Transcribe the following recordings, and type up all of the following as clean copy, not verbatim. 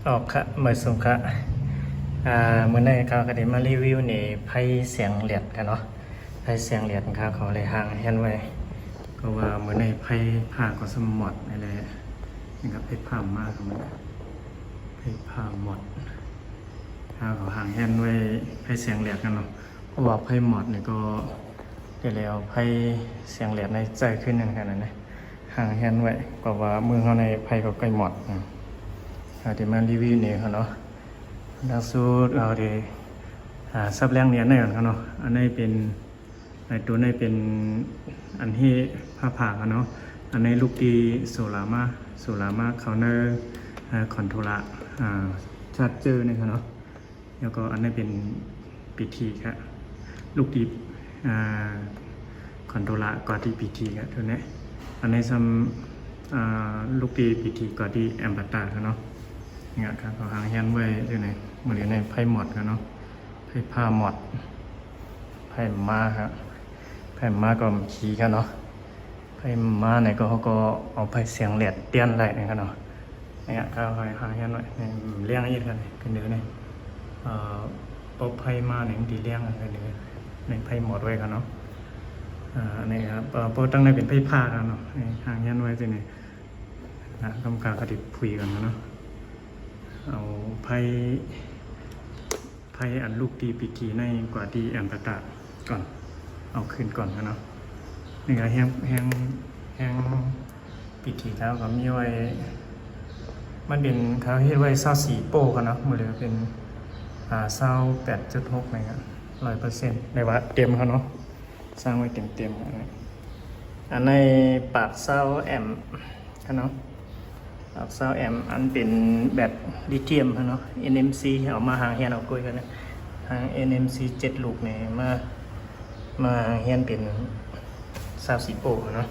ออกค่ะเมื่อสุขะเมื่อในเขาก็ได้มารีวิวนี่ไพ่เสียงเหลียดกันเนาะไพ่เสียงเหลียดเขาเขาเลยห่างเห็นไว้ก็ว่าเมื่อในไพ่ผ่าก็สมอดอะไรนี่ครับไพ่ผ่ามากมันไพ่ผ่าหมดเขาเขาห่างเห็นไว้ไพ่เสียงเหลียดกันเนาะเพราะว่าไพ่หมดนี่ก็เดี๋ยวแล้วไพ่เสียงเหลียดในใจขึ้นนั่นขนาดนั้นห่างเห็นไว้ก็ว่ามือเขาในไพ่ก็ใกล้หมดเดี๋ยวมารีวิวนี่เขาเนาะล่าสุดเราได้ซับแรงเนียนได้ก่อนเขาเนาะอันนี้เป็นตัวนี้เป็นอันที่ผ้าผ่าเขาเนาะอันนี้ลูกดีโซลามาเขาเนอร์คอนโทรละชาร์เจอร์นี่เขาเนาะแล้วก็อันนี้เป็นปีทีครับลูกดีคอนโทรละกอดีปีทีครับตัวนี้อันนี้ซัมลูกดีปีทีกอดีแอมบัตตาเขาเนาะเนี่ยครับเขาหางแฮนไว้ด้วยในมือในไพ่หมดกันเนาะไพ่ผ้าหมดไพ่ม้าครับไพ่ม้าก็ขี่กันเนาะไพ่ม้าไหนก็เขาก็เอาไพ่เสียงเหลียดเตี้ยนไหลกันเนาะเนี่ยครับเขาหางแฮนไว้เลี้ยงอีกกันกันเนื้อเนี่ยปบไพ่ม้าเนี่ยดีเลี้ยงกันเนื้อในไพ่หมดไว้กันเนาะนี่ครับโปตั้งในเป็นไพ่ผ้ากันเนาะหางแฮนไว้ที่นี่นะกำกับกระดิบผุยกันเนาะเอาไพ่อันลูกดีปีทีในกว่าดีแอมปะตะก่อนเอาคืนก่อนนะเนาะนี่ก็แห้งปีทีเท้าก็มีไว้มันเป็นเขาเฮ็ดไว้24โป้กันเนาะมือเลยเป็น28.6อะไรเงี้ย100%ในว่าเต็มเขาเนาะสร้างไว้เต็มอันในปาก20แอมกันเนาะซาวแอมอันเป็นแบบลิเธียมเนาะ NMC เอามาหางเฮียนเอาคุยกันนะหาง NMC 7 ลูกเนี่ยมาเฮียนเป็น24โปรเนาะ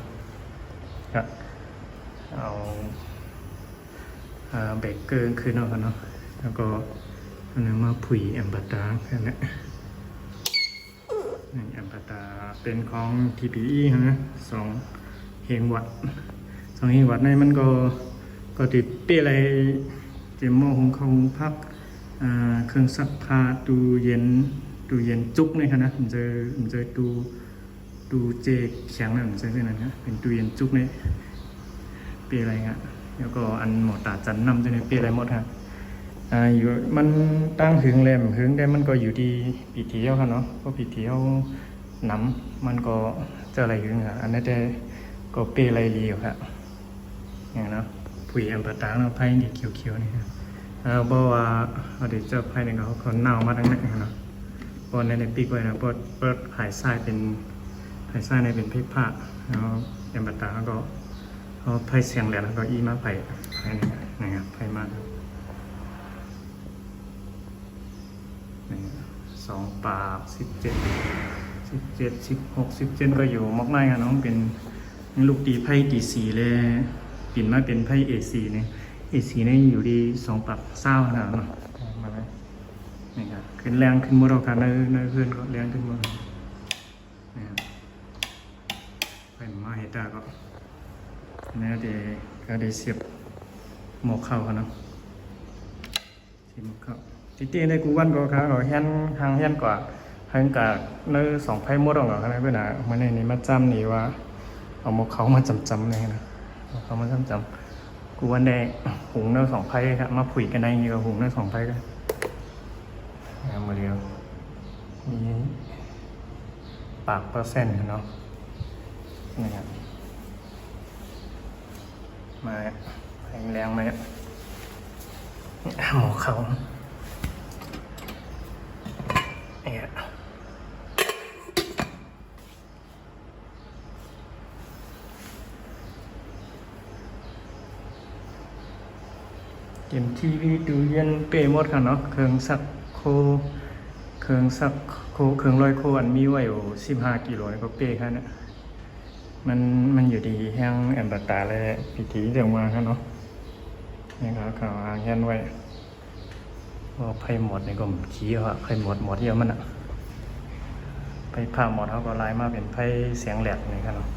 ก็เอาเบรกเกอร์ขึ้นเอากันเนาะแล้วก็อันนั้นมาผุยแอมบัตตาแค่นั้นนี่แอมบัตตาเป็นของ TPE นะ2เฮงวัตต์2เฮงวัตต์ในมันก็ติดเปี้ยอะไรเจมโม่ของเขาพักเครื่องซักผ้าตู้เย็นจุกนี่ครับนะผมเจอตู้เจแข็งนะผมเจอที่นั่นนะเป็นตู้เย็นจุกนี่เปี้ยอะไรเงี้ยแล้วก็อันหมดตาจันนำจะในเปี้ยอะไรหมดฮะอยู่มันตั้งหึงแหลมหึงได้มันก็อยู่ที่ปีเที่ยวครับเนาะเพราะปีเที่ยวน้ำมันก็เจออะไรหึงอ่ะอันนั้นแต่ก็เปี้ยอะไรดีอยู่ครับอย่างเนาะผุยแอมปะตาเราไพ่ดีเขียวๆนี่ครับบอกว่าเดี๋ยวเจอไพ่เนี่ยเขาเน่ามาทั้งนั้นเนาะพอในปีกไว้นะเปิดหายทรายเป็นหายทรายในเป็นไพ่ผ้าแล้วแอมปะตาเขาไพ่เสียงแหลมแล้วก็อีมาไพ่นี่นะครับไพ่มาก2 ปาก17 16 17ก็อยู่มากไม้กันน้องเป็นลูกตีไพ่ตี4เลยปิ่นมาเป็นไพ่ A4 เนี่ย A4 เนี่ยอยู่ดี2 ปรับเศร้าขนาดนั้นมาเลยนี่ครับขึ้นแรงขึ้นมดเอาครับในเพื่อนก็แรงขึ้นมดนี่ครับไพ่มาเฮต้าก็เนี่ยก็ได้เสียบหมกเข้าครับเนาะเสียบหมกเข้าที่ในกูวันก็ครับเราแฮนทางแฮนกว่าทางกับใน2 ไพ่มดเอาครับนะเพื่อนนะมันในนี้มาจำนี่ว่าเอาหมกเข้ามาจำเลยนะเขามาจำกูวันแดงหุงเนื้อ2 ไพ่ครับมาผุยกันได้ยังไงกับหุงเนื้อ2 ไพ่กันมาเรียวมีปาก%เนาะนี่ครับมาแรงไหมหมอเขาเนี่ยเต็มทีวีดูเย็นเปย์หมดค่ะเนาะเครื่องซักโคเครื่องลอยโคอันมีไว้อยู่15 กิโลนี่ก็เปย์ค่ะเนี่ยมันอยู่ดีแห้งแอมบัตตาเลยพิธีเดี๋ยวมาค่ะเนาะนี่ครับเขาหางแห้งไว้ว่าไพ่หมดนี่ก็ขี้เขาไพ่หมดเยอะมันอ่ะไพ่ผ้าหมดเขาก็ลายมาเป็นไพ่เสียงแหลกนี่ค่ะเนาะ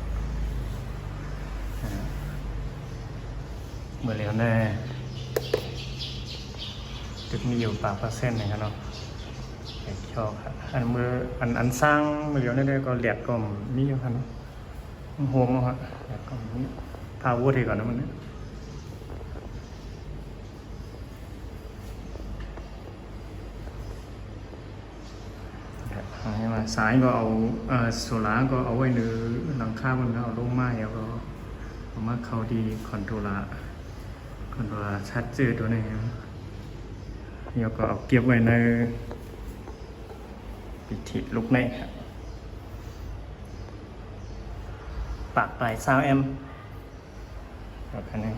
เมื่อเร็วแน่ ตึกมีอยู่ปากเปอร์เซ็นต์นะครับเนาะชอบครับอันสร้างมือเดียวได้ก็เหลียดก็มีอยู่ครับเนาะโฮมครับเหลียดก็มีพาวุธให้ก่อนนะมันเนี่ยมาซ้ายก็เอาโซล่าก็เอาไว้ในหลังคาบนก็เอาลงไม้แล้วก็เอามาเข้าดีคอนโทรลชัดเจนตัวนี้แล้วก็เอาเก็บไว้ในปิธิลูกในครับปากปลายซาวแอมแบบนี้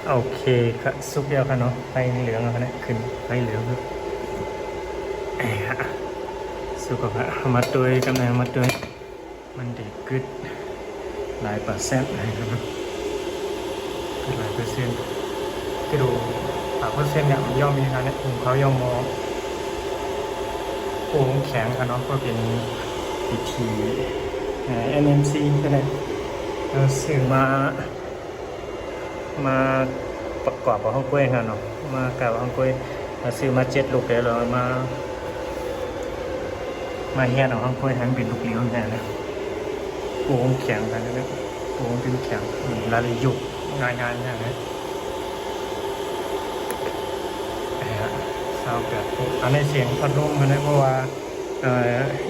โอเคครับซุปเดียวกันเนาะไฟเหลืองแล้วนะขึ้นไฟเหลืองครับสุกครับมาตัวกำลังมาตัวมันเด็กกึดหลายเปอร์เซ็นต์เลยครับหลายเปอร์เซ็นต์ที่ดูหลายเปอร์เซ็นต์เนี่ยมันย่อมมีครับเนี่ยผมเขาย่อมมองโค้งแข็งครับเนาะก็เป็นพิธี NMC ก็ได้เราซื้อมาประกอบกับห้องกล้วยครับเนาะมากับห้องกล้วยเราซื้อมา7 ลูกเลยเรามาเฮียนเอาห้องกล้วยทั้งเป็นลูกเลี้ยงแน่เลยโค้งแข็งกันนะโค้งเป็นแข็งรายละเอียดง่ายอย่างนี้ซาวแบบอันนี้เสียงพัดลมกันนะเพราะว่า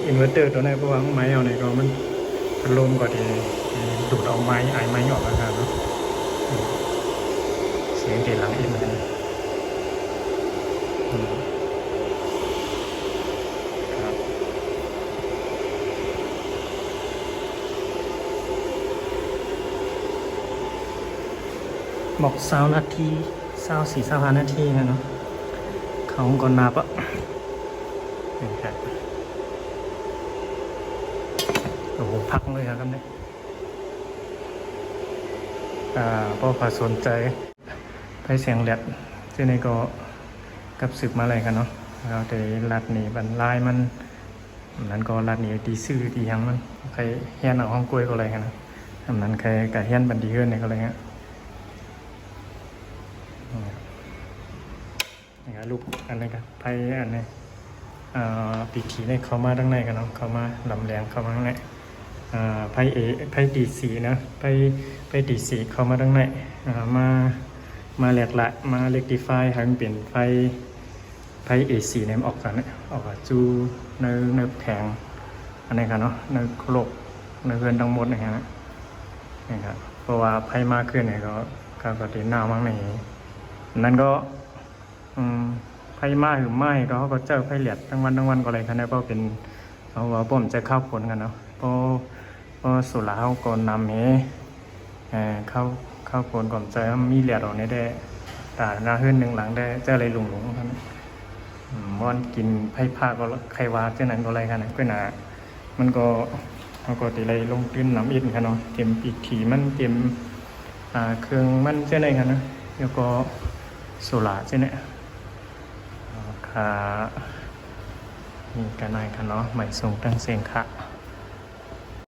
อินเวอร์เตอร์ตัวนี้เพราะว่าไม้เอาในก็มันพัดลมก็ดีดูดเอาไม้ออกนะครับเนาะเสียงเด่นหลังอินเลยบอก20 นาที24-25 นาทีนะเนาะเขาก่อนนับอ่ะนี่ครับโอ้โหพักเลยครับเนี่ยพอพอสนใจไปเสียงแหลดที่นี่ก็กับสืบมาอะไรกันเนาะเราแต่รัดนี่บันลายมันนั้นก็รัดนี่ตีซื่อตียังมันใครเฮียนเอาห้องกล้วยก็อะไรกันนะทำนั้นใครกับเฮียนบันดีเฮือนเนี่ยก็อะไรเงี้ยลูกอันนี้ครับไพ่อันนี้ปีกขี่เนี่ยเขามาทั้งในกันเนาะเขามาลำแรงเขามาทั้งในไพ่ดีสีนะไพ่ดีสีเขามาทั้งในมาแหลกละมาเล็กดีไฟให้มันเปลี่ยนไพ่เอสีเนี่ยออกกันเนี่ยออกจูเนื้อแทงอันนี้ครับเนาะเนื้อโคลกเนื้อเพื่อนทั้งหมดนะครับนี่ครับเพราะว่าไพ่มากขึ้นเนี่ยก็ตีหน้ามั่งในนั้นก็ไพ่มาหรือไม่ก็เขาก็เจอไพ่เหลียดทั้งวันก็อะไรกันนะเพราะเป็นเอาว่าบ่มจะเข้าผลกันเนาะเพราะสุราเขาก่อนนำเข้าผลก่อนใจมีเหลียดออกในได้ตาหน้าขึ้น1 หลังได้เจออะไรหลงครับม่อนกินไพ่ผ้าก็ใครว่าเจ้านั้นก็อะไรกันนะก็หนามันก็เขาก็ตีอะไรลงตื้นน้ำอินกันเนาะเต็มปีกขี่มันเต็มเครื่องมันเจ้าไหนกันนะแล้วก็สุราเจ้าเนี่ยค่ะนี่กันนายค่ะเนาะใหม่ส่งตั้งเสียงค่ะ